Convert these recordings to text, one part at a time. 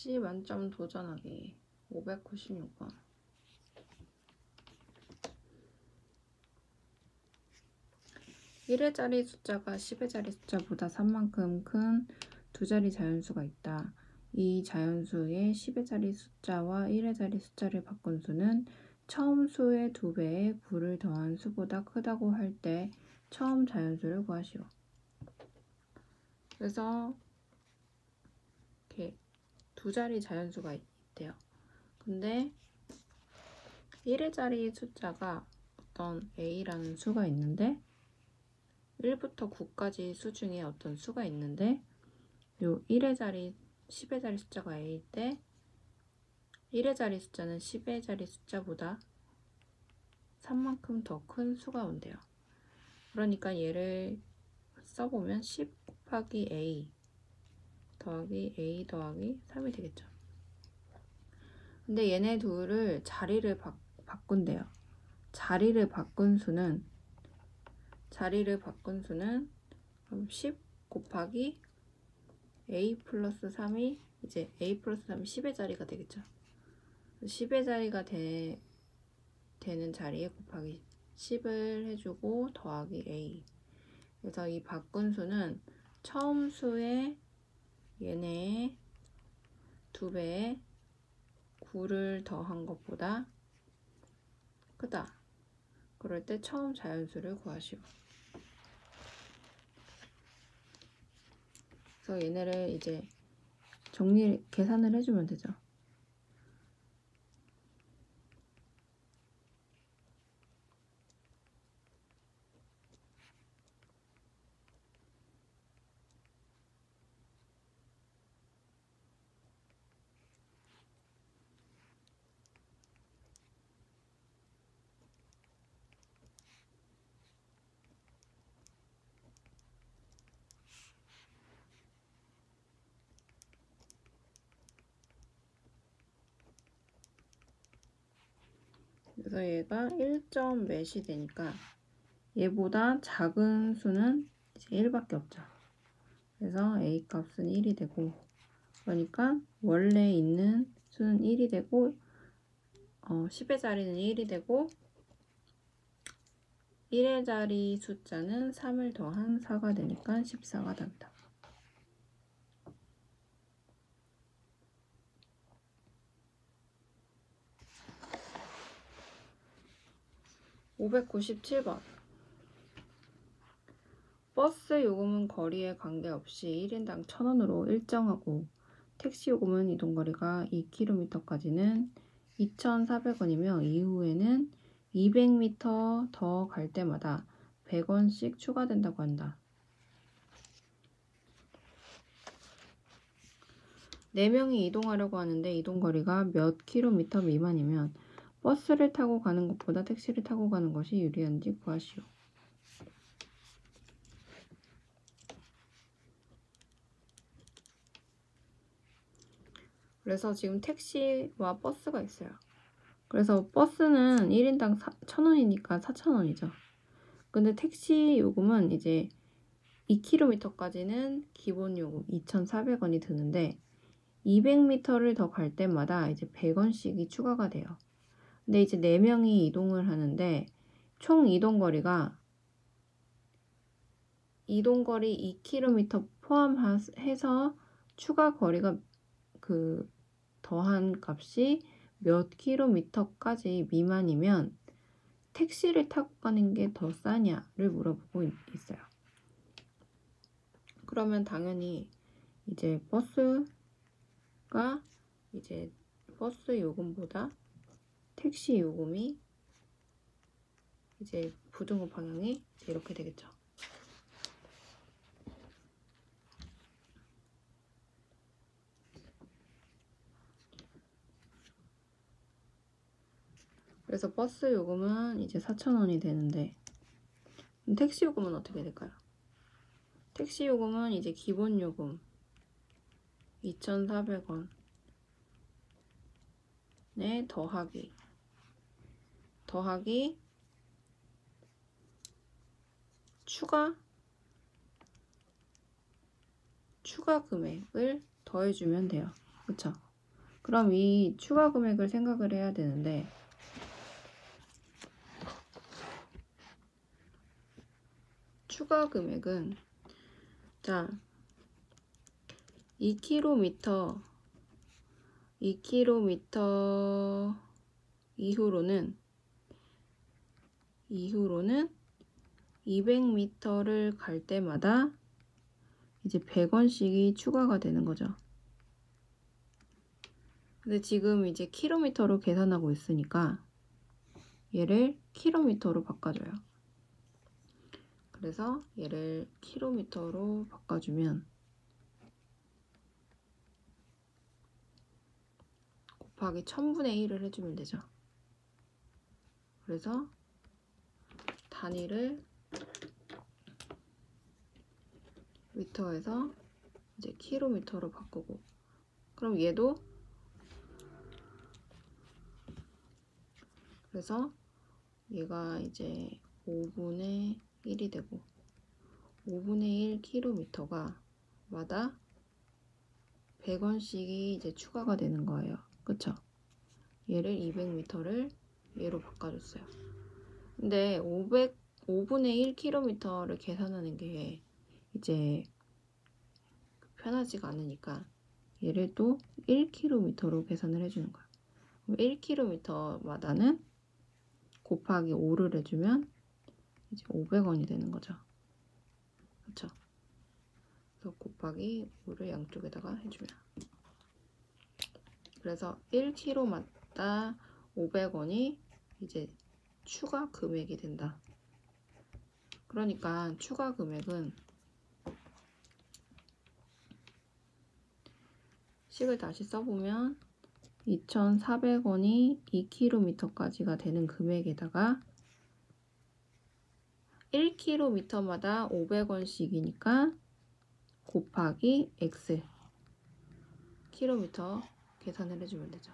C 만점 도전하기 596번. (1의) 자리 숫자가 (10의) 자리 숫자보다 3만큼 큰 두 자리 자연수가 있다. 이 자연수의 (10의) 자리 숫자와 (1의) 자리 숫자를 바꾼 수는 처음 수의 2배에 9를 더한 수보다 크다고 할 때 처음 자연수를 구하시오. 그래서 이렇게 두 자리 자연수가 있대요. 근데 1의 자리 숫자가 어떤 a라는 수가 있는데 1부터 9까지 수 중에 어떤 수가 있는데 요 1의 자리, 10의 자리 숫자가 a일 때 1의 자리 숫자는 10의 자리 숫자보다 3만큼 더 큰 수가 온대요. 그러니까 얘를 써보면 10 곱하기 a 더하기 a 더하기 3이 되겠죠. 근데 얘네 둘을 자리를 바꾼대요. 자리를 바꾼 수는 10 곱하기 a 플러스 3이 이제 a 플러스 3이 10의 자리가 되겠죠. 10의 자리가 되는 자리에 곱하기 10을 해주고 더하기 a. 그래서 이 바꾼 수는 처음 수의 얘네의 2배에 9를 더한 것보다 크다. 그럴 때 처음 자연수를 구하시오. 그래서 얘네를 이제 계산을 해주면 되죠. 그래서 얘가 1점 몇이 되니까 얘보다 작은 수는 이제 1밖에 없죠. 그래서 a 값은 1이 되고, 그러니까 원래 있는 수는 1이 되고 10의 자리는 1이 되고 1의 자리 숫자는 3을 더한 4가 되니까 14가 답니다. (597번) 버스 요금은 거리에 관계없이 1인당 1,000원으로 일정하고 택시 요금은 이동거리가 2km까지는 2,400원이며 이후에는 200m 더 갈 때마다 100원씩 추가된다고 한다. 4명이 이동하려고 하는데 이동거리가 몇 킬로미터 미만이면 버스를 타고 가는 것보다 택시를 타고 가는 것이 유리한지 구하시오. 그래서 지금 택시와 버스가 있어요. 그래서 버스는 1인당 1,000원이니까 4,000원이죠. 근데 택시 요금은 이제 2km까지는 기본 요금 2,400원이 드는데 200m를 더 갈 때마다 이제 100원씩이 추가가 돼요. 근데 이제 4명이 이동을 하는데 총 이동거리 2km 포함해서 추가 거리가 더한 값이 몇 킬로미터까지 미만이면 택시를 타고 가는 게 더 싸냐를 물어보고 있어요. 그러면 당연히 이제 버스가 이제 버스 요금보다 택시 요금이 이제 부등호 방향이 이렇게 되겠죠. 그래서 버스 요금은 이제 4,000원이 되는데 택시 요금은 어떻게 될까요? 택시 요금은 이제 기본 요금 2,400원에 더하기 추가 금액을 더해주면 돼요. 그쵸? 그럼 이 추가 금액을 생각을 해야 되는데 추가 금액은 자 2km 이후로는 200m를 갈 때마다 이제 100원씩이 추가가 되는 거죠. 근데 지금 이제 킬로미터로 계산하고 있으니까 얘를 킬로미터로 바꿔줘요. 그래서 얘를 킬로미터로 바꿔주면 곱하기 1000분의 1을 해주면 되죠. 그래서 단위를 미터에서 이제 킬로미터로 바꾸고 그럼 얘도 그래서 얘가 이제 5분의 1이 되고 5분의 1 킬로미터가 마다 100원씩이 이제 추가가 되는 거예요. 그쵸? 얘를 200m를 얘로 바꿔줬어요. 근데 5분의 1 킬로미터를 계산하는 게 이제 편하지가 않으니까 얘를 또 1km로 계산을 해주는 거예요. 1km마다는 곱하기 5를 해주면 이제 500원이 되는 거죠. 그렇죠? 그래서 곱하기 5를 양쪽에다가 해주면 그래서 1km마다 500원이 이제 추가 금액이 된다. 그러니까 추가 금액은 식을 다시 써보면 2,400원이 2km까지가 되는 금액에다가 1km마다 500원씩이니까 곱하기 x 킬로미터 계산을 해주면 되죠.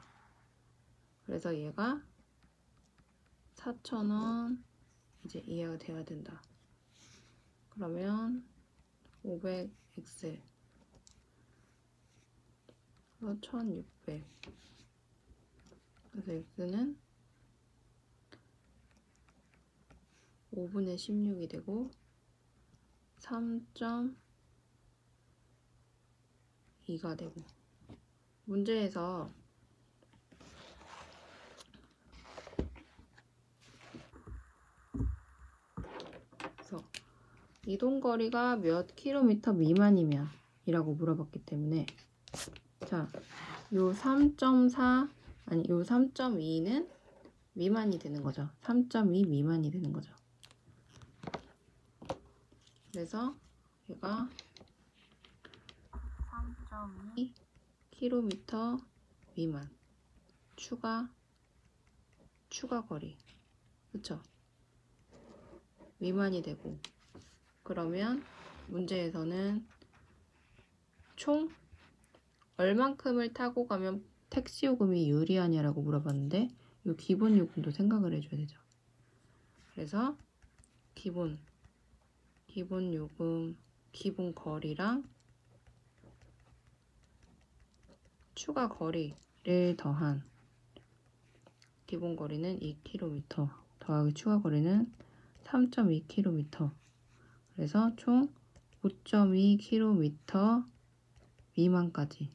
그래서 얘가 4,000원 이제 이해가 돼야 된다. 그러면 500x 1,600 그래서 x는 5분의 16이 되고 3.2가 되고 문제에서 그래서 이동거리가 몇 킬로미터 미만이면 이라고 물어봤기 때문에 자, 요 3.4 아니 요 3.2는 미만이 되는 거죠. 3.2 미만이 되는 거죠. 그래서 얘가 3.2 킬로미터 미만 추가 거리 그쵸? 미만이 되고 그러면 문제에서는 총 얼만큼을 타고 가면 택시 요금이 유리하냐라고 물어봤는데 이 기본 요금도 생각을 해줘야 되죠. 그래서 기본 요금, 기본 거리랑 추가 거리를 더한 기본 거리는 2km 더하기 추가 거리는 3.2km 그래서 총 5.2km 미만까지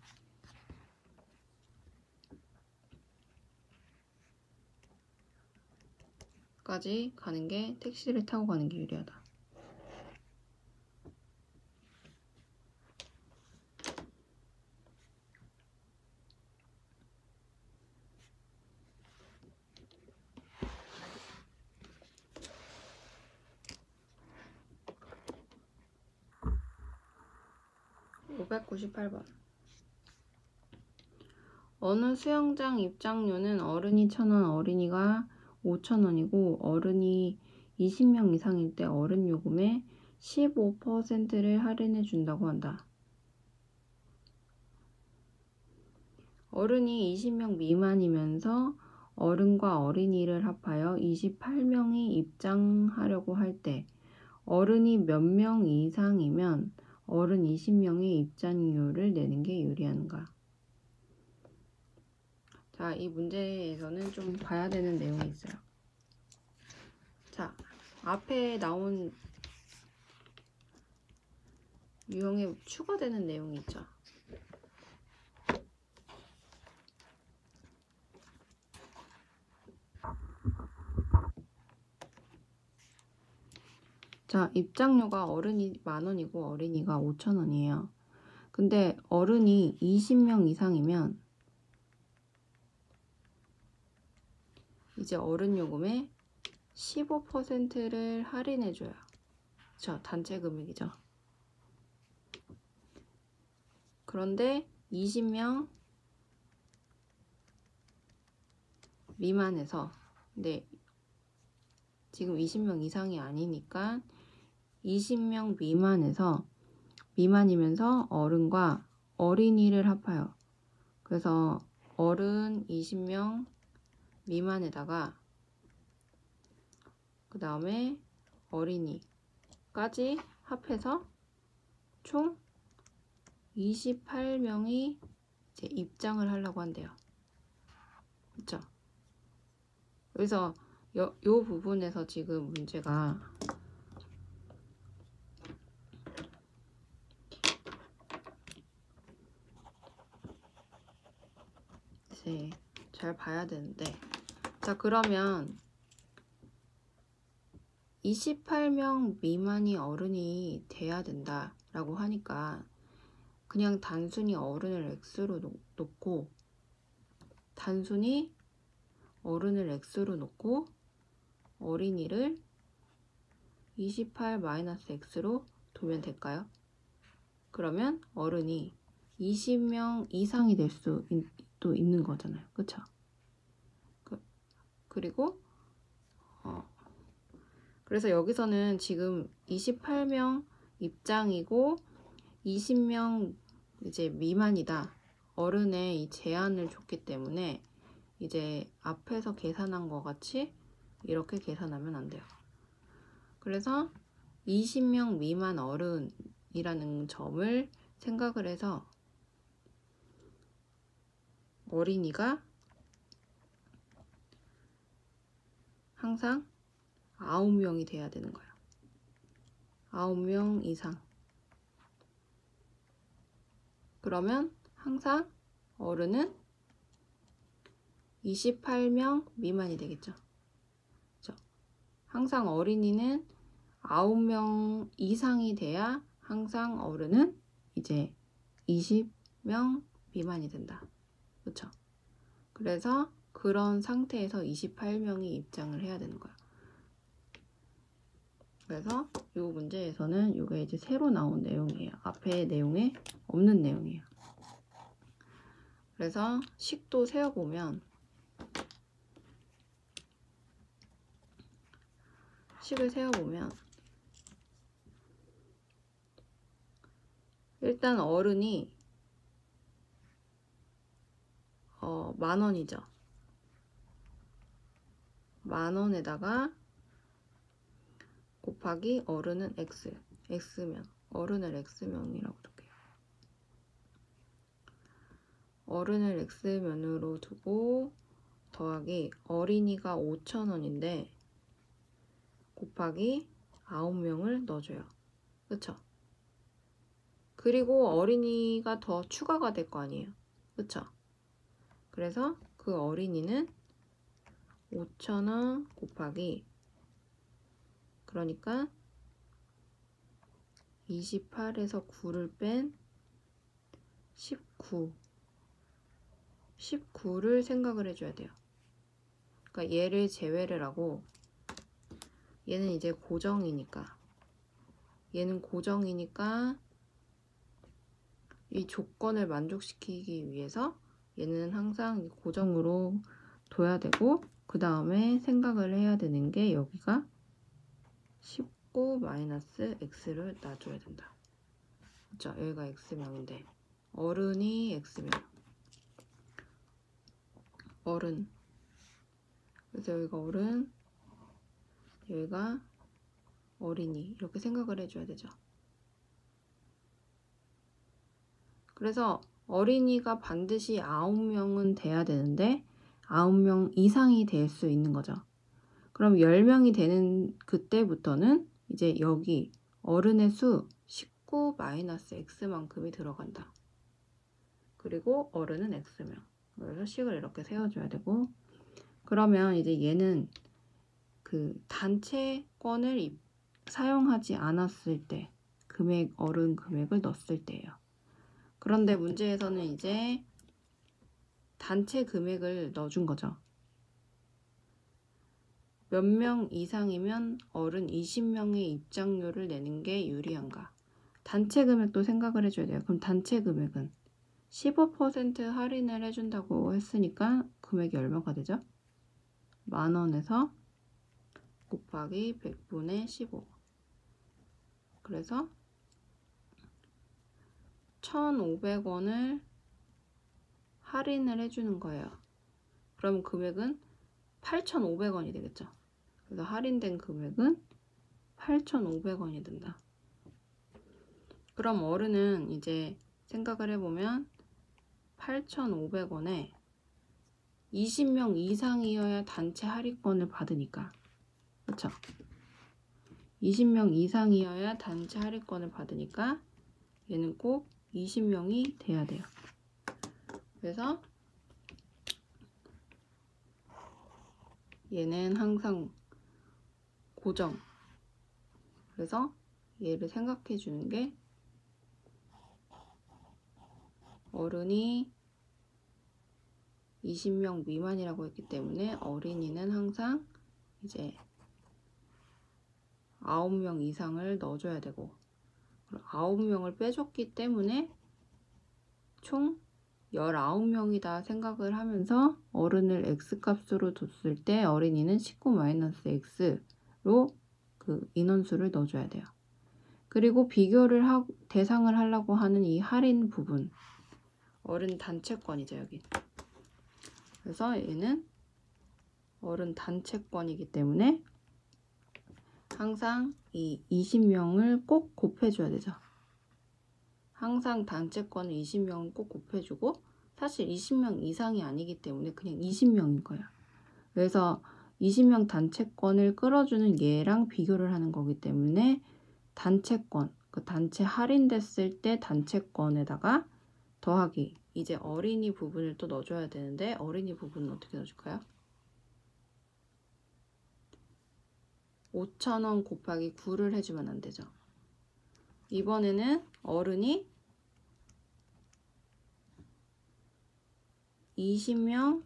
가는 게 택시를 타고 가는 게 유리하다. (598번) 어느 수영장 입장료는 어른이 1,000원, 어린이가 5,000원이고 어른이 20명 이상일 때 어른 요금의 15%를 할인해 준다고 한다. 어른이 20명 미만이면서 어른과 어린이를 합하여 28명이 입장하려고 할 때 어른이 몇 명 이상이면 어른 20명의 입장료를 내는 게 유리한가? 자, 이 문제에서는 좀 봐야 되는 내용이 있어요. 자, 앞에 나온 유형에 추가되는 내용이 있죠. 자, 입장료가 어른이 10,000원이고 어린이가 5,000원이에요. 근데 어른이 20명 이상이면 이제 어른 요금의 15%를 할인해줘요. 저 단체 금액이죠. 그런데 20명 미만에서, 근데 지금 20명 이상이 아니니까 20명 미만이면서 어른과 어린이를 합해요. 그래서 어른 20명 미만에다가 그 다음에 어린이까지 합해서 총 28명이 이제 입장을 하려고 한대요. 그쵸? 그래서 요 부분에서 지금 문제가 이제 잘 봐야 되는데, 자, 그러면 28명 미만이 어른이 돼야 된다라고 하니까 그냥 단순히 어른을 X로 놓고 어린이를 28-X로 두면 될까요? 그러면 어른이 20명 이상이 될 수도 있는 거잖아요. 그쵸? 그리고 그래서 여기서는 지금 28명 입장이고 20명 이제 미만이다. 어른의 이 제한을 줬기 때문에 이제 앞에서 계산한 것 같이 이렇게 계산하면 안 돼요. 그래서 20명 미만 어른이라는 점을 생각을 해서 어린이가 항상 9명이 돼야 되는 거예요. 9명 이상. 그러면 항상 어른은 28명 미만이 되겠죠. 그렇죠? 항상 어린이는 9명 이상이 돼야 항상 어른은 이제 20명 미만이 된다. 그렇죠? 그래서 그런 상태에서 28명이 입장을 해야 되는 거야. 그래서 이 문제에서는 이게 이제 새로 나온 내용이에요. 앞에 내용에 없는 내용이에요. 그래서 식도 세어보면 일단 어른이 10,000원이죠. 10,000원에다가 곱하기 어른은 X면 어른을 X면이라고 둘게요. 어른을 X면으로 두고 더하기 어린이가 5,000원인데 곱하기 9명을 넣어줘요. 그쵸? 그리고 어린이가 더 추가가 될 거 아니에요. 그쵸? 그래서 그 어린이는 5,000원 곱하기, 그러니까 28에서 9를 뺀 19를 생각을 해줘야 돼요. 그러니까 얘를 제외를 하고 얘는 이제 고정이니까 이 조건을 만족시키기 위해서 얘는 항상 고정으로 둬야 되고, 그 다음에 생각을 해야 되는 게 여기가 19-x를 놔줘야 된다. 그쵸? 여기가 x명인데 어른이 x명, 어른, 그래서 여기가 어른, 여기가 어린이, 이렇게 생각을 해줘야 되죠. 그래서 어린이가 반드시 9명은 돼야 되는데 9명 이상이 될 수 있는 거죠. 그럼 10명이 되는 그때부터는 이제 여기 어른의 수 19-x만큼이 들어간다. 그리고 어른은 x명. 그래서 식을 이렇게 세워줘야 되고, 그러면 이제 얘는 그 단체권을 사용하지 않았을 때 금액, 어른 금액을 넣었을 때예요. 그런데 문제에서는 이제 단체 금액을 넣어준 거죠. 몇 명 이상이면 어른 20명의 입장료를 내는 게 유리한가? 단체 금액도 생각을 해줘야 돼요. 그럼 단체 금액은 15% 할인을 해준다고 했으니까 금액이 얼마가 되죠? 10,000원에서 곱하기 100분의 15. 그래서 1,500원을 할인을 해주는 거예요. 그럼 금액은 8,500원이 되겠죠. 그래서 할인된 금액은 8,500원이 된다. 그럼 어른은 이제 생각을 해보면 8,500원에 20명 이상이어야 단체 할인권을 받으니까, 그렇죠? 20명 이상이어야 단체 할인권을 받으니까 얘는 꼭 20명이 돼야 돼요. 그래서 얘는 항상 고정. 그래서 얘를 생각해 주는 게, 어른이 20명 미만이라고 했기 때문에 어린이는 항상 이제 9명 이상을 넣어줘야 되고, 9명을 빼줬기 때문에 총 19명이다 생각을 하면서 어른을 x값으로 뒀을 때 어린이는 19-x로 그 인원수를 넣어줘야 돼요. 그리고 비교를 대상을 하려고 하는 이 할인 부분, 어른 단체권이죠, 여기. 그래서 얘는 어른 단체권이기 때문에 항상 이 20명을 꼭 곱해줘야 되죠. 항상 단체권을 20명을 꼭 곱해주고, 사실 20명 이상이 아니기 때문에 그냥 20명인 거예요. 그래서 20명 단체권을 끌어주는 얘랑 비교를 하는 거기 때문에 단체권, 그 단체 할인됐을 때 단체권에다가 더하기, 이제 어린이 부분을 또 넣어줘야 되는데 어린이 부분은 어떻게 넣어줄까요? 5,000원 곱하기 9를 해주면 안 되죠. 이번에는 어른이 20명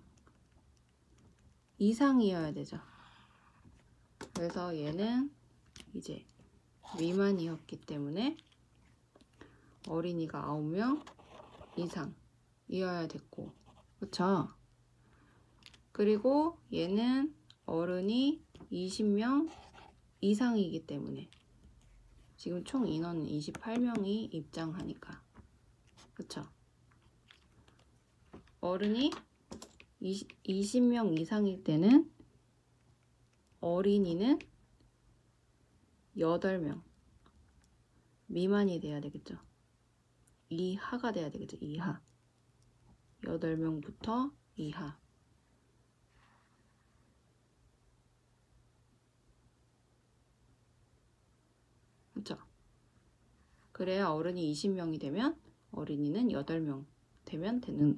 이상이어야 되죠. 그래서 얘는 이제 미만이었기 때문에 어린이가 9명 이상이어야 됐고, 그쵸? 그리고 얘는 어른이 20명 이상이기 때문에 지금 총 인원은 28명이 입장하니까, 그쵸? 어른이 20명 이상일 때는 어린이는 8명 미만이 돼야 되겠죠. 이하가 돼야 되겠죠. 이하. 8명부터 이하. 그렇죠? 그래야 어른이 20명이 되면 어린이는 8명 되면 되는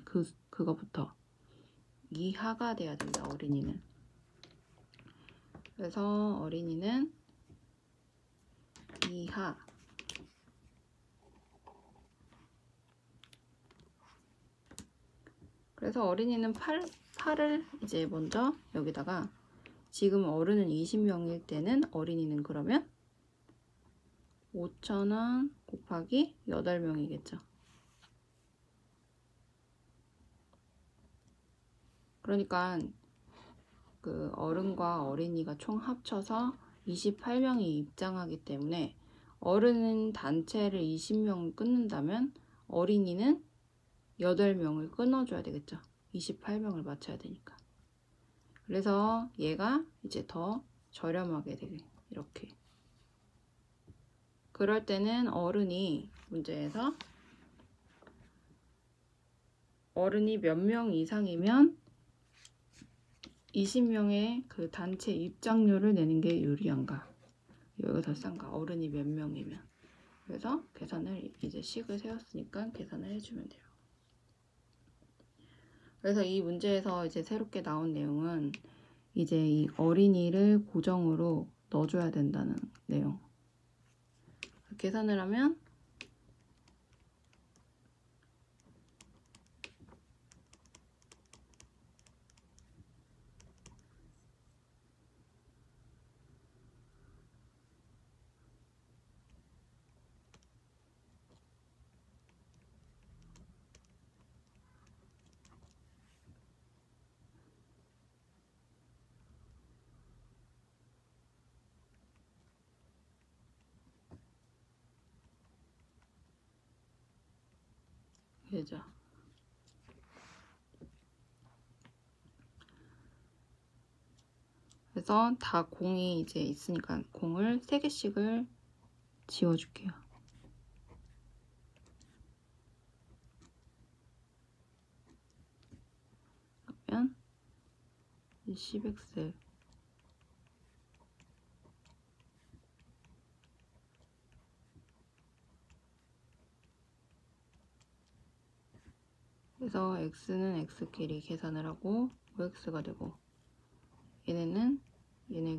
그거부터 이하가 돼야 된다. 어린이는. 그래서 어린이는 이하. 그래서 어린이는 8을 이제 먼저 여기다가, 지금 어른은 20명일 때는 어린이는 그러면 5,000원 곱하기 8명이겠죠. 그러니까 그 어른과 어린이가 총 합쳐서 28명이 입장하기 때문에 어른은 단체를 20명 끊는다면 어린이는 8명을 끊어줘야 되겠죠. 28명을 맞춰야 되니까. 그래서 얘가 이제 더 저렴하게 되게 이렇게. 그럴 때는 어른이 문제에서 어른이 몇 명 이상이면 20명의 그 단체 입장료를 내는 게 유리한가? 여기가 더 싼가? 어른이 몇 명이면. 그래서 계산을 이제 식을 세웠으니까 계산을 해주면 돼요. 그래서 이 문제에서 이제 새롭게 나온 내용은 이제 이 어린이를 고정으로 넣어줘야 된다는 내용. 계산을 하면 되죠. 그래서 다 공이 이제 있으니까 공을 3개씩을 지워줄게요. 그러면 10x 그래서 x는 x끼리 계산을 하고 5x가 되고 얘는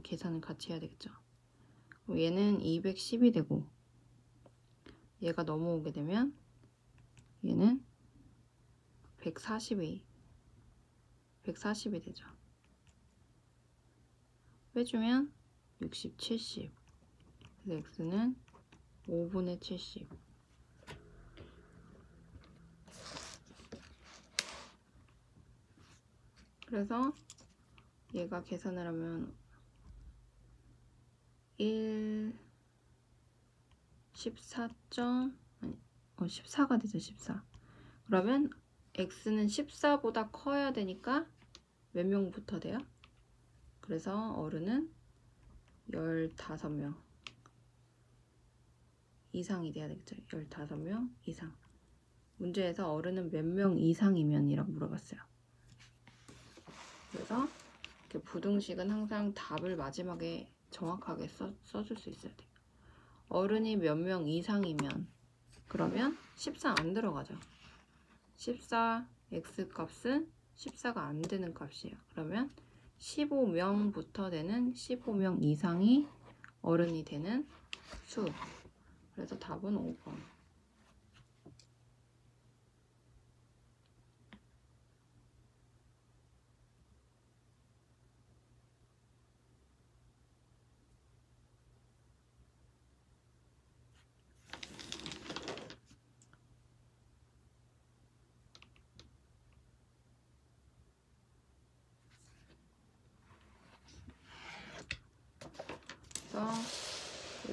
계산을 같이 해야 되겠죠. 그럼 얘는 210이 되고 얘가 넘어오게 되면 얘는 140이 되죠. 빼주면 60, 70. 그래서 x는 5분의 70. 그래서 얘가 계산을 하면 14가 되죠. 14. 그러면 x는 14보다 커야 되니까 몇 명부터 돼요? 그래서 어른은 15명 이상이 돼야 되겠죠. 15명 이상. 문제에서 어른은 몇 명 이상이면 이라고 물어봤어요. 그래서 이렇게 부등식은 항상 답을 마지막에 정확하게 써줄 수 있어야 돼요. 어른이 몇 명 이상이면 그러면 14 안 들어가죠. 14 x 값은 14가 안 되는 값이에요. 그러면 15명부터 되는 15명 이상이 어른이 되는 수. 그래서 답은 5번.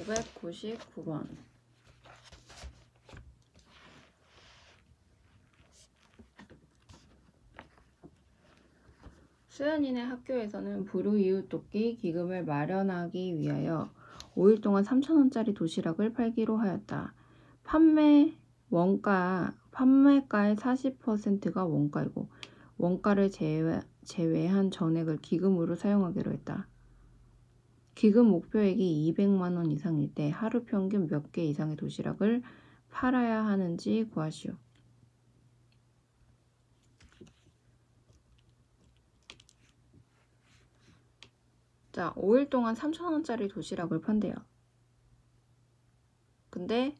그래서 599번. 수연이네 학교에서는 불우이웃돕기 기금을 마련하기 위하여 5일 동안 3,000원짜리 도시락을 팔기로 하였다. 판매가의 40%가 원가이고 원가를 제외한 전액을 기금으로 사용하기로 했다. 기금 목표액이 200만 원 이상일 때 하루 평균 몇 개 이상의 도시락을 팔아야 하는지 구하시오. 자, 5일 동안 3,000원짜리 도시락을 판대요. 근데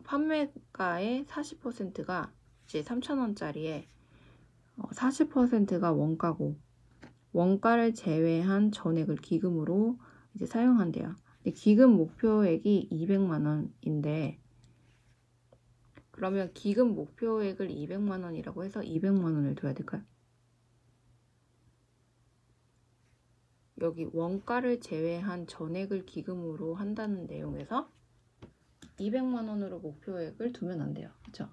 판매가의 40%가 이제 3,000원짜리에 40%가 원가고 원가를 제외한 전액을 기금으로 이제 사용한대요. 근데 기금 목표액이 200만 원인데 그러면 기금 목표액을 200만 원이라고 해서 200만 원을 둬야 될까요? 여기 원가를 제외한 전액을 기금으로 한다는 내용에서 200만 원으로 목표액을 두면 안 돼요. 그렇죠?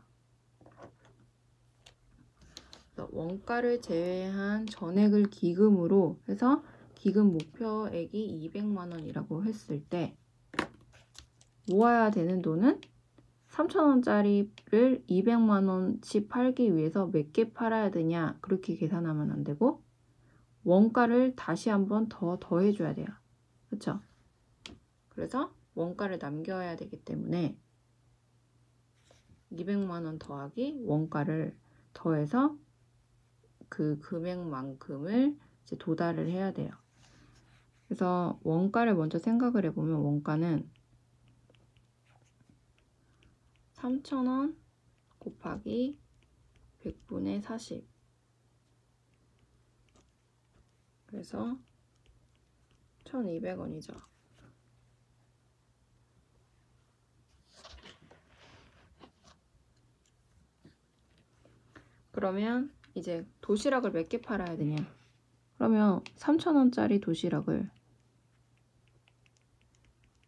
원가를 제외한 전액을 기금으로 해서 기금 목표액이 200만 원이라고 했을 때 모아야 되는 돈은 3,000원짜리를 200만원치 팔기 위해서 몇 개 팔아야 되냐 그렇게 계산하면 안 되고 원가를 다시 한번 더 더해줘야 돼요. 그쵸? 그래서 원가를 남겨야 되기 때문에 200만원 더하기 원가를 더해서 그 금액만큼을 이제 도달을 해야 돼요. 그래서 원가를 먼저 생각을 해보면 원가는 3,000원 곱하기 100분의 40 그래서 1,200원이죠. 그러면 이제 도시락을 몇 개 팔아야 되냐? 그러면 3,000원짜리 도시락을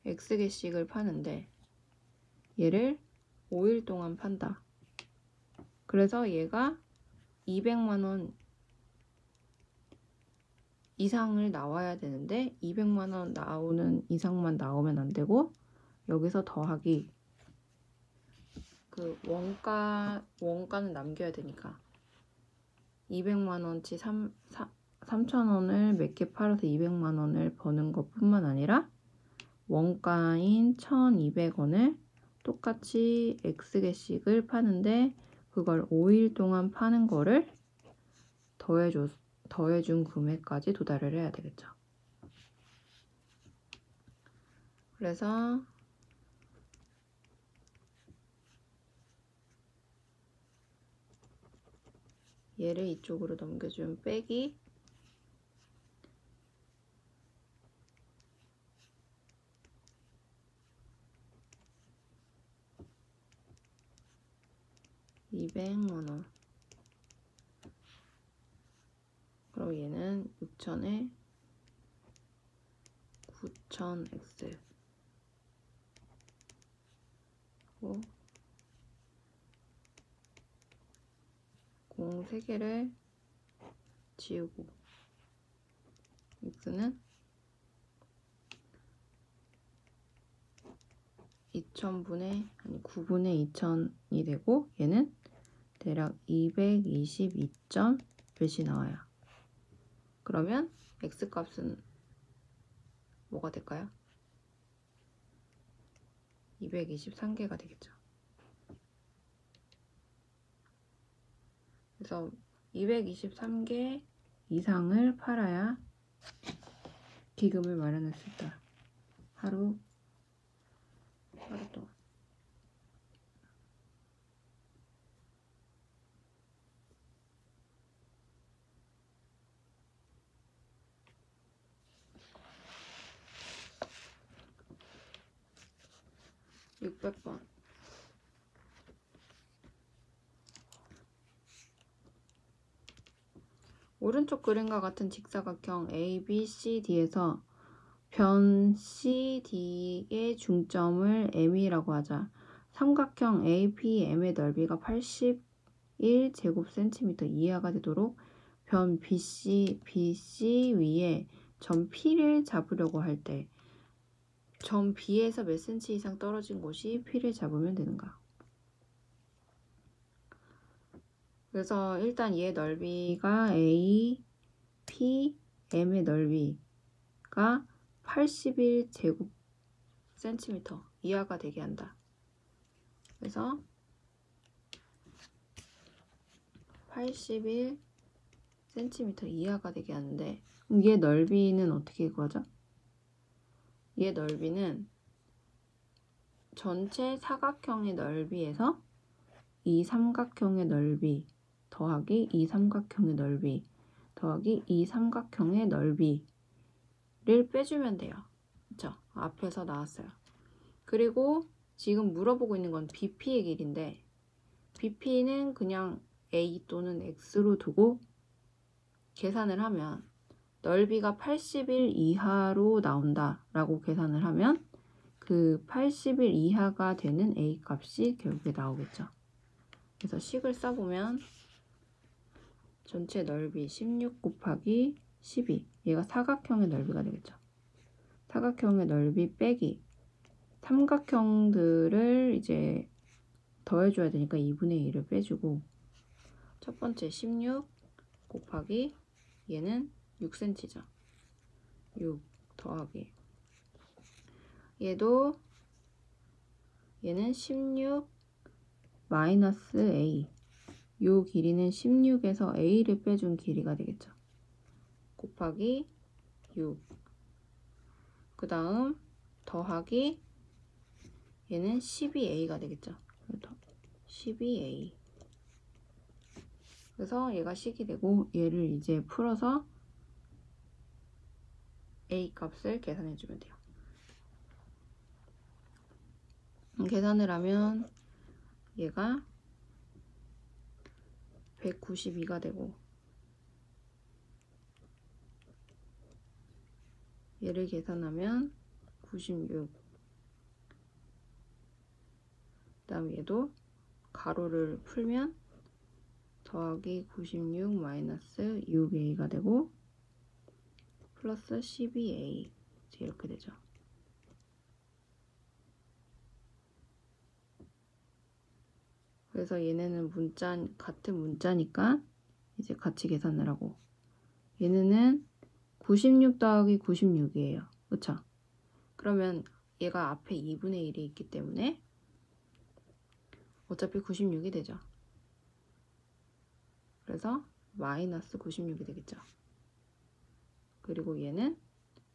X개씩을 파는데 얘를 5일 동안 판다. 그래서 얘가 200만원 이상을 나와야 되는데 200만원 나오는 이상만 나오면 안 되고 여기서 더하기 그 원가는 남겨야 되니까 200만원치 3,000원을 몇 개 팔아서 200만원을 버는 것 뿐만 아니라 원가인 1,200원을 똑같이 X개씩을 파는데 그걸 5일 동안 파는 거를 더해준 금액까지 도달을 해야 되겠죠. 그래서 얘를 이쪽으로 넘겨주면 빼기 200만원. 그럼 얘는 6,000에 9,000x 공 3개를 지우고 x는 9분의 2,000이 되고 얘는 대략 222. 몇이 나와요. 그러면 x값은 뭐가 될까요? 223개가 되겠죠. 그래서 223개 이상을 팔아야 기금을 마련할 수 있다. 하루 동안. (600번) 오른쪽 그림과 같은 직사각형 ABCD에서 변 CD의 중점을 M이라고 하자. 삼각형 APM의 넓이가 81제곱cm 이하가 되도록 변 BC 위에 점 P를 잡으려고 할 때 점 B에서 몇 cm 이상 떨어진 곳이 P를 잡으면 되는가? 그래서 일단 얘 넓이가 A, P, M의 넓이가 81제곱cm 이하가 되게 한다. 그래서 81cm 이하가 되게 하는데 그럼 얘 넓이는 어떻게 구하죠? 얘 넓이는 전체 사각형의 넓이에서 이 삼각형의 넓이 더하기 이 삼각형의 넓이 더하기 이 삼각형의 넓이를 빼주면 돼요. 그쵸? 앞에서 나왔어요. 그리고 지금 물어보고 있는 건 BP의 길인데 BP는 그냥 A 또는 X로 두고 계산을 하면 넓이가 81 이하로 나온다 라고 계산을 하면 그 81 이하가 되는 A 값이 결국에 나오겠죠. 그래서 식을 써보면 전체 넓이 16 곱하기 12 얘가 사각형의 넓이가 되겠죠. 사각형의 넓이 빼기 삼각형들을 이제 더해줘야 되니까 2분의 1을 빼주고 첫 번째 16 곱하기 얘는 6cm죠. 6 더하기 얘는 16 마이너스 a 요 길이는 16에서 a를 빼준 길이가 되겠죠. 곱하기 6 그 다음 더하기 얘는 12a가 되겠죠. 12a 그래서 얘가 식이 되고 얘를 이제 풀어서 a 값을 계산해 주면 돼요. 계산을 하면 얘가 192가 되고 얘를 계산하면 96 그 다음 얘도 가로를 풀면 더하기 96 마이너스 6a가 되고 플러스 12a 이렇게 되죠. 그래서 얘네는 같은 문자니까 이제 같이 계산을 하고 얘네는 96 더하기 96이에요. 그쵸? 그러면 얘가 앞에 2분의 1이 있기 때문에 어차피 96이 되죠. 그래서 마이너스 96이 되겠죠. 그리고 얘는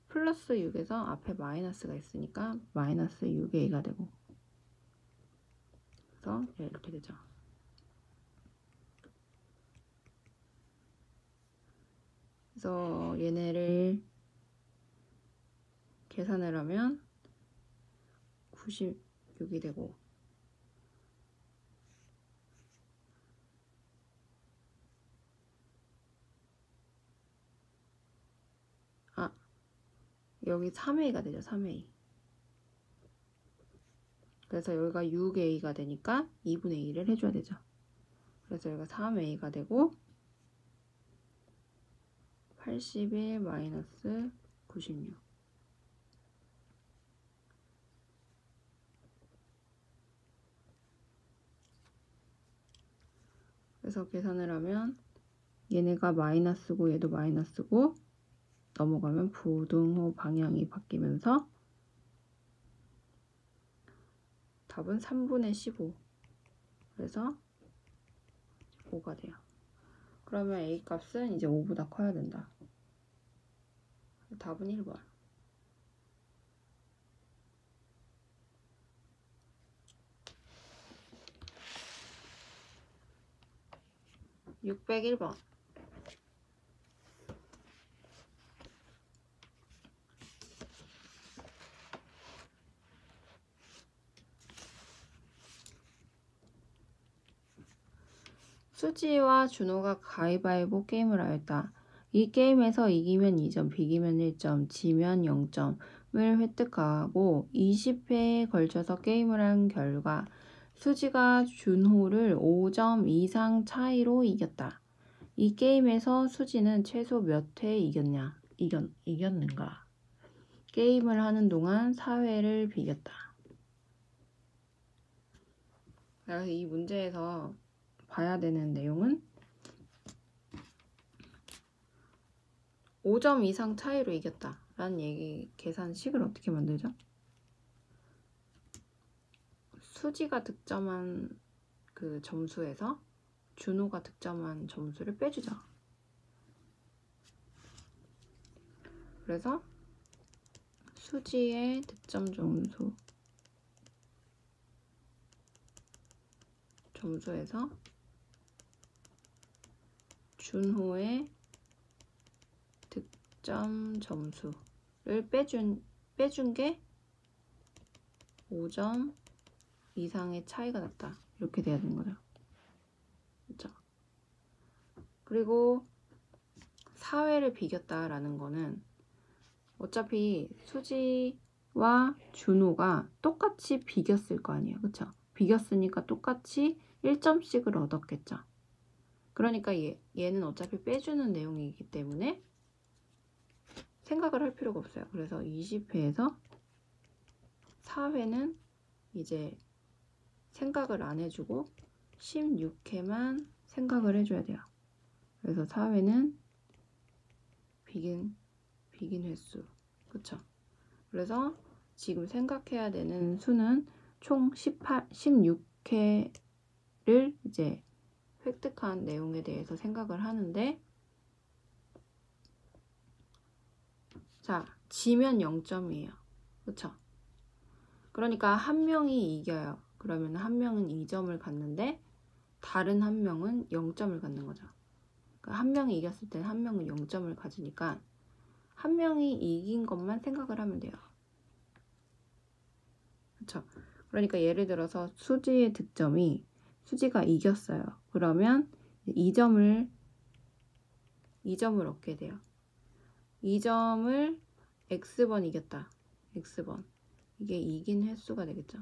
플러스 6에서 앞에 마이너스가 있으니까 마이너스 6a가 되고 그래서 이렇게 되죠. 그래서 얘네를 계산을 하면 96이 되고 여기 3a가 되죠. 3a 그래서 여기가 6a가 되니까 2분의 1을 해줘야 되죠. 그래서 여기가 3a가 되고 81 마이너스 96 그래서 계산을 하면 얘네가 마이너스고 얘도 마이너스고 넘어가면 부등호 방향이 바뀌면서 답은 3분의 15 그래서 5가 돼요. 그러면 a 값은 이제 5보다 커야 된다. 답은 1번. 601번. 수지와 준호가 가위바위보 게임을 하였다. 이 게임에서 이기면 2점, 비기면 1점, 지면 0점을 획득하고 20회에 걸쳐서 게임을 한 결과 수지가 준호를 5점 이상 차이로 이겼다. 이 게임에서 수지는 최소 몇 회 이겼는가? 게임을 하는 동안 4회를 비겼다. 그래서 이 문제에서 봐야 되는 내용은 5점 이상 차이로 이겼다 라는 얘기 계산식을 어떻게 만들죠? 수지가 득점한 그 점수에서 준호가 득점한 점수를 빼주죠. 그래서 수지의 득점 점수에서 준호의 득점 점수를 빼준 게 5점 이상의 차이가 났다. 이렇게 돼야 되는 거죠. 그렇죠? 그리고 4회를 비겼다라는 거는 어차피 수지와 준호가 똑같이 비겼을 거 아니에요. 그렇죠? 비겼으니까 똑같이 1점씩을 얻었겠죠. 그러니까 얘는 어차피 빼주는 내용이기 때문에 생각을 할 필요가 없어요. 그래서 20회에서 4회는 이제 생각을 안 해주고 16회만 생각을 해줘야 돼요. 그래서 4회는 비긴 횟수. 그쵸? 그래서 지금 생각해야 되는 수는 총 16회를 이제 획득한 내용에 대해서 생각을 하는데, 자, 지면 0점이에요. 그쵸? 그러니까 한 명이 이겨요. 그러면 한 명은 2점을 갖는데 다른 한 명은 0점을 갖는 거죠. 그러니까 한 명이 이겼을 때 한 명은 0점을 가지니까 한 명이 이긴 것만 생각을 하면 돼요. 그쵸? 그러니까 예를 들어서 수지의 득점이 수지가 이겼어요. 그러면 2점을 얻게 돼요. 2점을 x번 이겼다. x번. 이게 이긴 횟수가 되겠죠.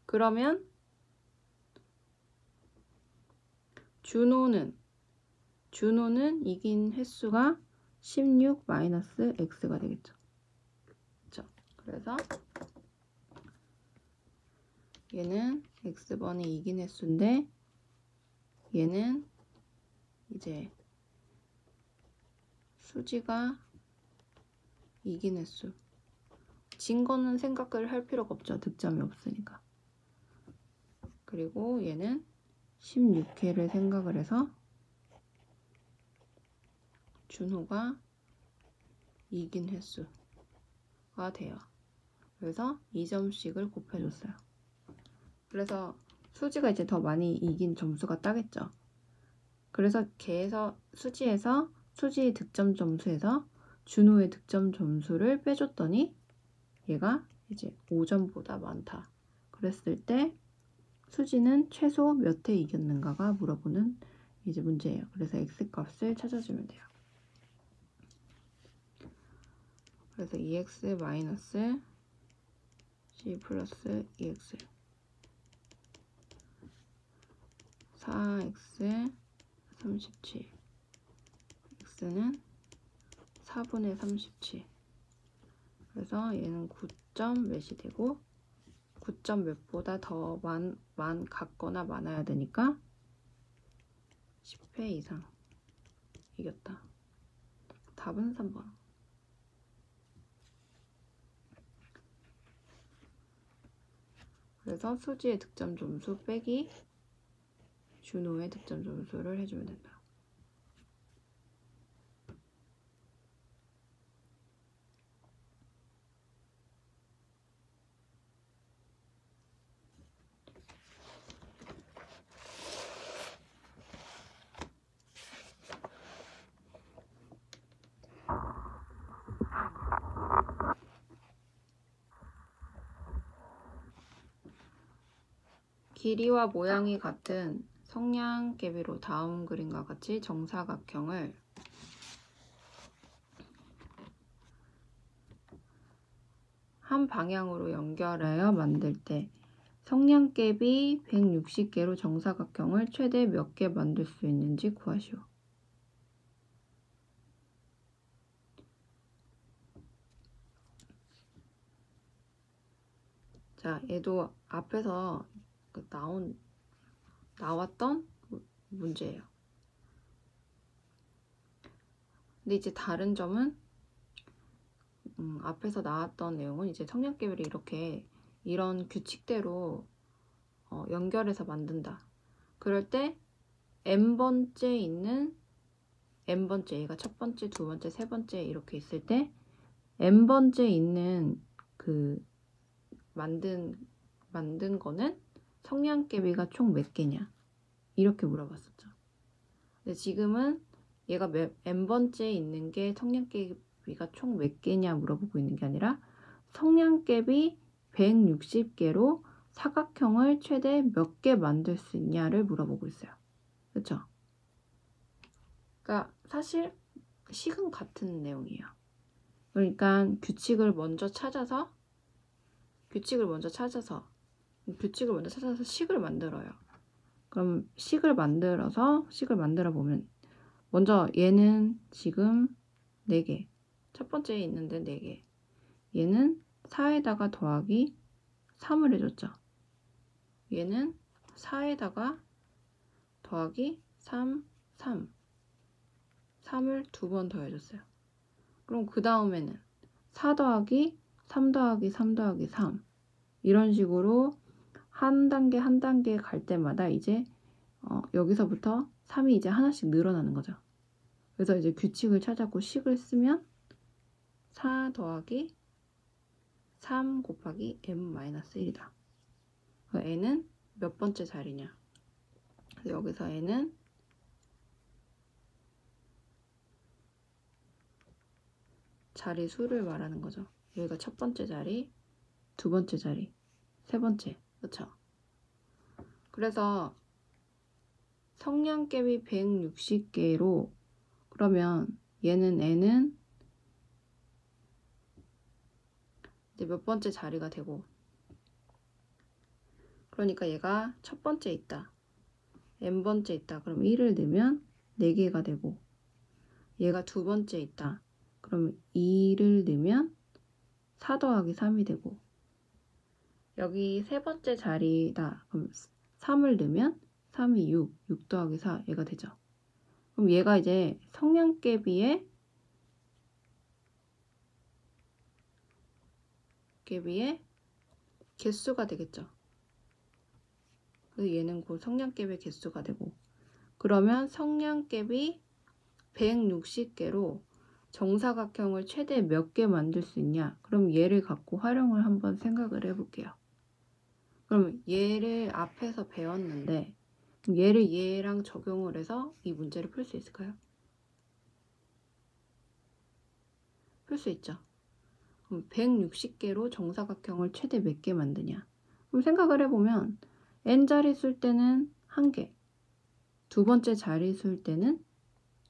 그러면 준호는 이긴 횟수가 16 마이너스 x가 되겠죠. 그렇죠? 그래서 얘는 x번이 이긴 횟수인데 얘는 이제 수지가 이긴 횟수. 진 거는 생각을 할 필요가 없죠. 득점이 없으니까. 그리고 얘는 16회를 생각을 해서 준호가 이긴 횟수가 돼요. 그래서 2점씩을 곱해줬어요. 그래서 수지가 이제 더 많이 이긴 점수가 따겠죠. 그래서 수지의 득점 점수에서 준호의 득점 점수를 빼줬더니 얘가 이제 5점보다 많다. 그랬을 때 수지는 최소 몇 회 이겼는가가 물어보는 이제 문제예요. 그래서 x값을 찾아주면 돼요. 그래서 2x 마이너스 c 플러스 2x 4x 37 x는 4분의 37 그래서 얘는 9점 몇이 되고 9점 몇보다 더 같거나 많아야 되니까 10회 이상 이겼다. 답은 3번. 그래서 수지의 득점 점수 빼기 준호의 득점 점수를 해주면 된다. 길이와 모양이 같은 성냥개비로 다음 그림과 같이 정사각형을 한 방향으로 연결하여 만들 때 성냥개비 160개로 정사각형을 최대 몇 개 만들 수 있는지 구하시오. 자, 얘도 앞에서 나왔던 문제예요. 근데 이제 다른 점은 앞에서 나왔던 내용은 이제 성냥개비를 이런 규칙대로 연결해서 만든다. 그럴 때 n번째 있는 n번째, 얘가 첫 번째, 두 번째, 세 번째 이렇게 있을 때 n번째 있는 그 만든 거는 성냥개비가 총 몇 개냐 이렇게 물어봤었죠. 근데 지금은 얘가 n번째 있는 게 성냥개비가 총 몇 개냐 물어보고 있는 게 아니라 성냥개비 160개로 사각형을 최대 몇 개 만들 수 있냐를 물어보고 있어요. 그렇죠? 그러니까 사실 식은 같은 내용이에요. 그러니까 규칙을 먼저 찾아서 식을 만들어요. 그럼 식을 만들어 보면 먼저 얘는 지금 4개. 첫 번째에 있는데 4개. 얘는 4에다가 더하기 3을 해줬죠. 얘는 4에다가 더하기 3, 3을 2번 더해줬어요. 그럼 그 다음에는 4 더하기 3 더하기 3 더하기 3 이런 식으로 한 단계 한 단계 갈 때마다 이제 여기서부터 3이 이제 하나씩 늘어나는 거죠. 그래서 이제 규칙을 찾았고 식을 쓰면 4 더하기 3 곱하기 n-1이다. n은 몇 번째 자리냐? 그래서 여기서 n은 자리 수를 말하는 거죠. 여기가 첫 번째 자리, 두 번째 자리, 세 번째. 그렇죠? 그래서 성량갭이 160개로 그러면 얘는 n은 이제 몇 번째 자리가 되고, 그러니까 얘가 첫 번째 있다, n번째 있다, 그럼 1을 넣으면 4개가 되고, 얘가 두 번째 있다, 그럼 2를 넣으면 4 더하기 3이 되고, 여기 세 번째 자리다, 그럼 3을 넣으면 3이 6, 6 더하기 4, 얘가 되죠. 그럼 얘가 이제 성량개비의 개수가 되겠죠. 그래서 얘는 곧 성량갭의 개수가 되고, 그러면 성량갭이 160개로 정사각형을 최대 몇 개 만들 수 있냐? 그럼 얘를 갖고 활용을 한번 생각을 해볼게요. 그럼 얘를 앞에서 배웠는데 얘를 얘랑 적용을 해서 이 문제를 풀 수 있을까요? 풀 수 있죠. 그럼 160개로 정사각형을 최대 몇 개 만드냐? 그럼 생각을 해보면 n자릿수일 때는 1개, 두 번째 자릿수일 때는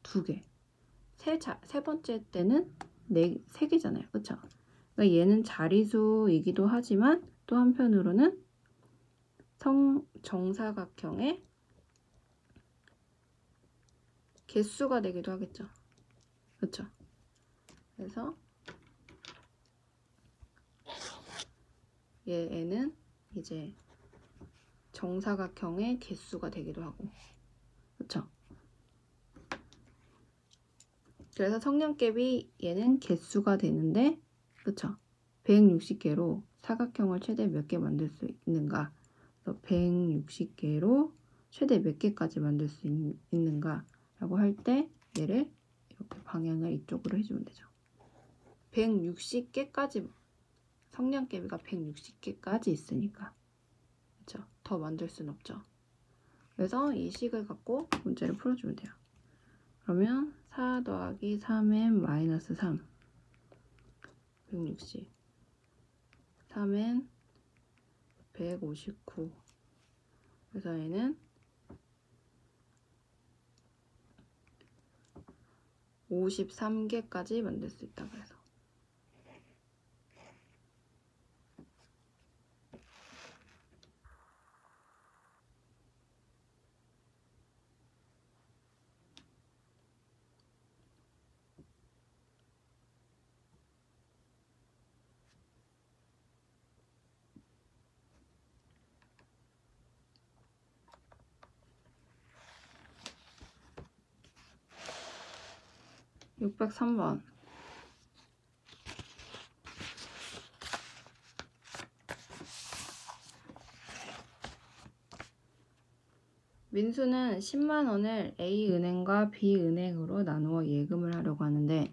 2개, 세 번째 때는 3개잖아요. 그쵸? 그러니까 얘는 자릿수이기도 하지만 또 한편으로는 정사각형의 개수가 되기도 하겠죠. 그쵸? 그래서 얘는 이제 정사각형의 개수가 되기도 하고, 그쵸? 그래서 성량갭이 얘는 개수가 되는데, 그쵸? 160개로 사각형을 최대 몇 개 만들 수 있는가? 그래서 160개로 최대 몇 개까지 만들 수 있는가? 라고 할 때 얘를 이렇게 방향을 이쪽으로 해주면 되죠. 160개까지, 성량개비가 160개까지 있으니까, 그쵸? 더 만들 수는 없죠. 그래서 이 식을 갖고 문제를 풀어주면 돼요. 그러면 4 더하기 3n-3 160, 3n 159, 그래서 얘는 53개까지 만들 수 있다. 그래서 (603번) 민수는 10만원을 A은행과 B은행으로 나누어 예금을 하려고 하는데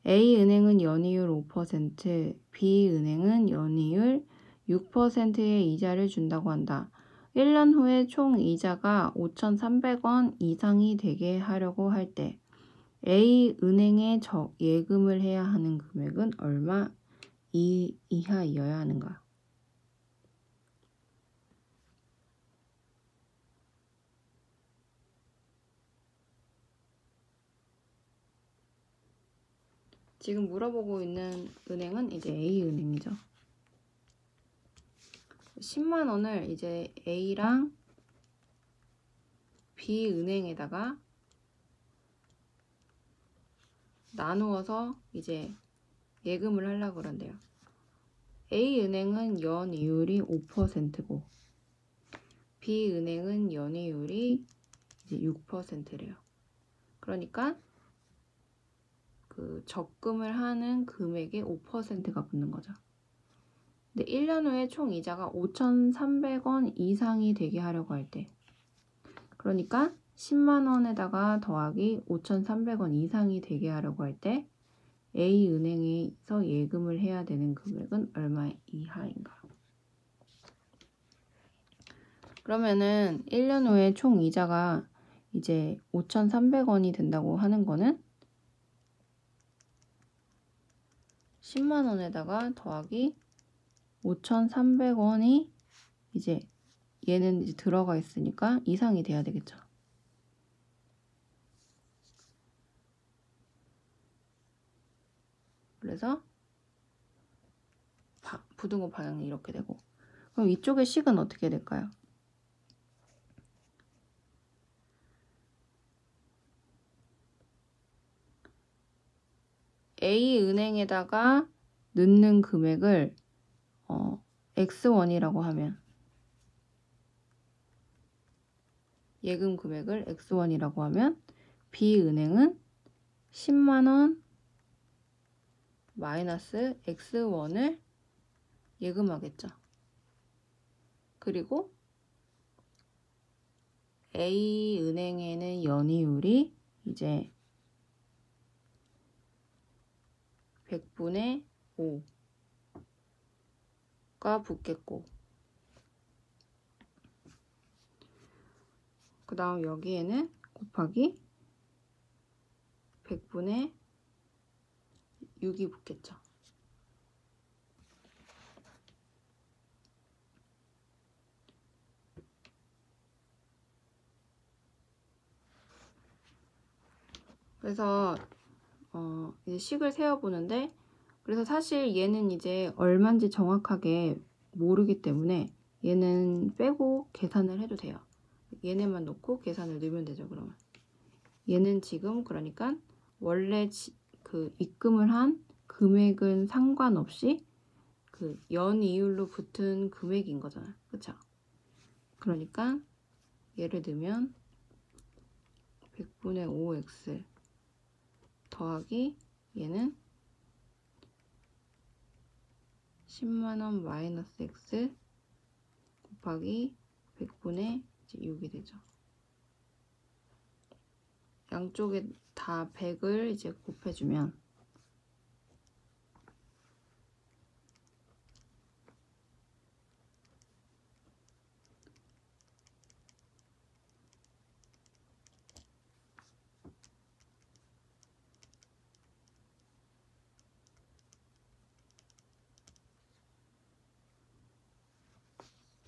A은행은 연이율 5%, B은행은 연이율 6%의 이자를 준다고 한다. 1년 후에 총 이자가 5,300원 이상이 되게 하려고 할 때 A은행에 예금을 해야 하는 금액은 얼마 이하이어야 하는가? 지금 물어보고 있는 은행은 이제 A은행이죠. 10만원을 이제 A랑 B은행에다가 나누어서 이제 예금을 하려고 그런대요. A은행은 연이율이 5%고 B은행은 연이율이 이제 6%래요. 그러니까 그 적금을 하는 금액의 5%가 붙는 거죠. 근데 1년 후에 총 이자가 5,300원 이상이 되게 하려고 할 때, 그러니까 10만 원에다가 더하기 5,300원 이상이 되게 하려고 할 때 A은행에서 예금을 해야 되는 금액은 얼마 이하인가? 그러면은 1년 후에 총 이자가 이제 5,300원이 된다고 하는 거는 10만 원에다가 더하기 5,300원이 이제 얘는 이제 들어가 있으니까 이상이 돼야 되겠죠. 그래서 부등호 방향이 이렇게 되고, 그럼 이쪽의 식은 어떻게 될까요? A은행에다가 넣는 금액을 X1이라고 하면, 예금 금액을 X1이라고 하면 B은행은 10만원 마이너스 X1을 예금하겠죠. 그리고 A은행에는 연이율이 이제 100분의 5가 붙겠고, 그 다음 여기에는 곱하기 100분의 6이 붙겠죠. 그래서 이제 식을 세어보는데, 그래서 사실 얘는 이제 얼마인지 정확하게 모르기 때문에 얘는 빼고 계산을 해도 돼요. 얘네만 놓고 계산을 넣으면 되죠. 그러면 얘는 지금 그러니까 원래 그 입금을 한 금액은 상관없이 그 연이율로 붙은 금액인 거잖아요. 그쵸? 그러니까 예를 들면 100분의 5x 더하기 얘는 10만원 마이너스 x 곱하기 100분의 6이 되죠. 양쪽에 다 100을 이제 곱해주면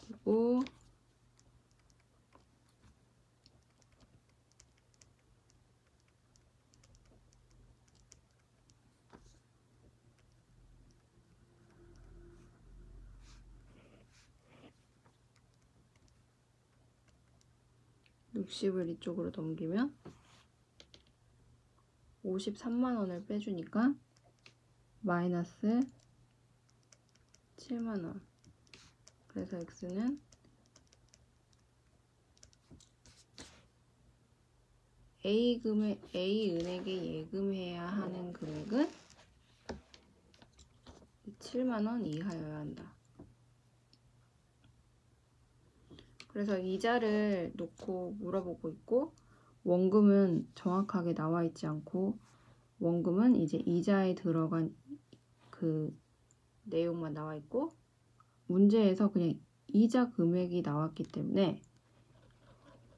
그리고 60을 이쪽으로 넘기면 53만원을 빼주니까 마이너스 7만원. 그래서 x는 A은행에 예금해야 하는 금액은 7만원 이하여야 한다. 그래서 이자를 놓고 물어보고 있고, 원금은 정확하게 나와 있지 않고, 원금은 이제 이자에 들어간 그 내용만 나와 있고, 문제에서 그냥 이자 금액이 나왔기 때문에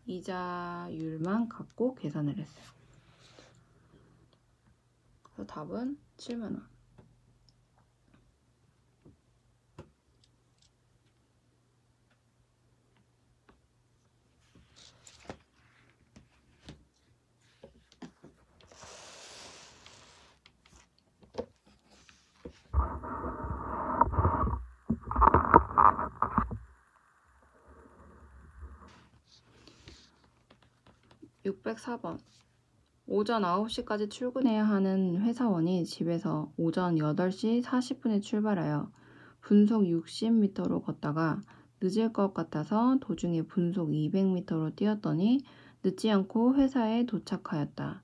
이자율만 갖고 계산을 했어요. 그래서 답은 7만원. 604번. 오전 9시까지 출근해야 하는 회사원이 집에서 오전 8시 40분에 출발하여 분속 60m로 걷다가 늦을 것 같아서 도중에 분속 200m로 뛰었더니 늦지 않고 회사에 도착하였다.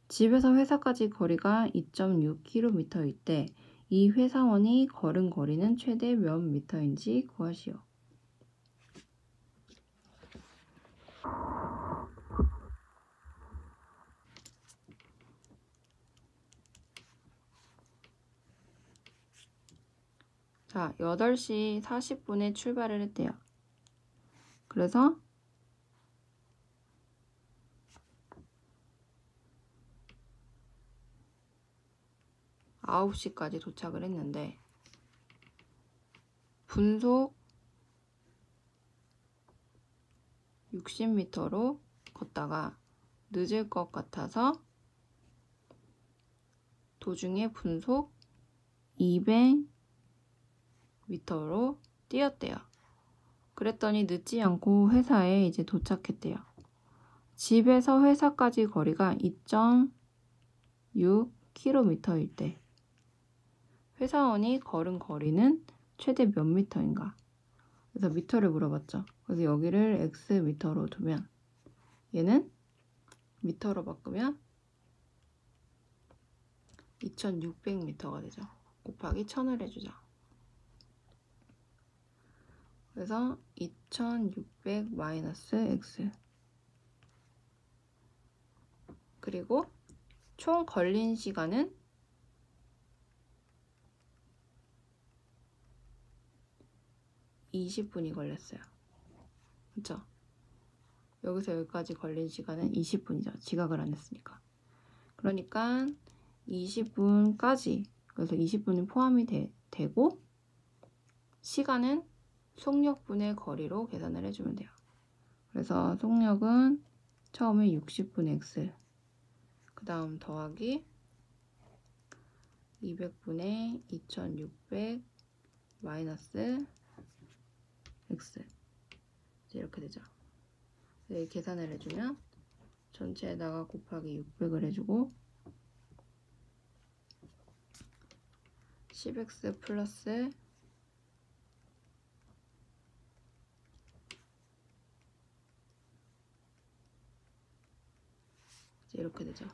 집에서 회사까지 거리가 2.6km일 때 이 회사원이 걸은 거리는 최대 몇 미터인지 구하시오. 자, 8시 40분에 출발을 했대요. 그래서 9시까지 도착을 했는데 분속 60m로 걷다가 늦을 것 같아서 도중에 분속 200m로 뛰었대요. 그랬더니 늦지 않고 회사에 이제 도착했대요. 집에서 회사까지 거리가 2.6km일 때 회사원이 걸은 거리는 최대 몇 미터인가? 그래서 미터를 물어봤죠. 그래서 여기를 x 미터로 두면 얘는 미터로 바꾸면 2600m가 되죠. 곱하기 1000을 해주죠. 그래서 2600 마이너스 x 그리고 총 걸린 시간은 20분이 걸렸어요. 그쵸? 여기서 여기까지 걸린 시간은 20분이죠. 지각을 안 했으니까. 그러니까 20분까지, 그래서 20분이 포함이 되고 시간은 속력분의 거리로 계산을 해주면 돼요. 그래서 속력은 처음에 60분 x, 그 다음 더하기 200분의 2600 마이너스 x 이렇게 되죠. 계산을 해주면 전체에다가 곱하기 600을 해주고 10x 플러스 이렇게 되죠.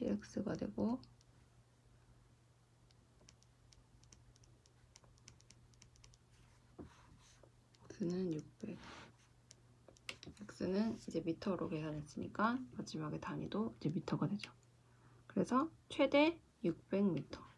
x가 되고 x는 600 x는 이제 미터로 계산했으니까 마지막에 단위도 이제 미터가 되죠. 그래서 최대 600m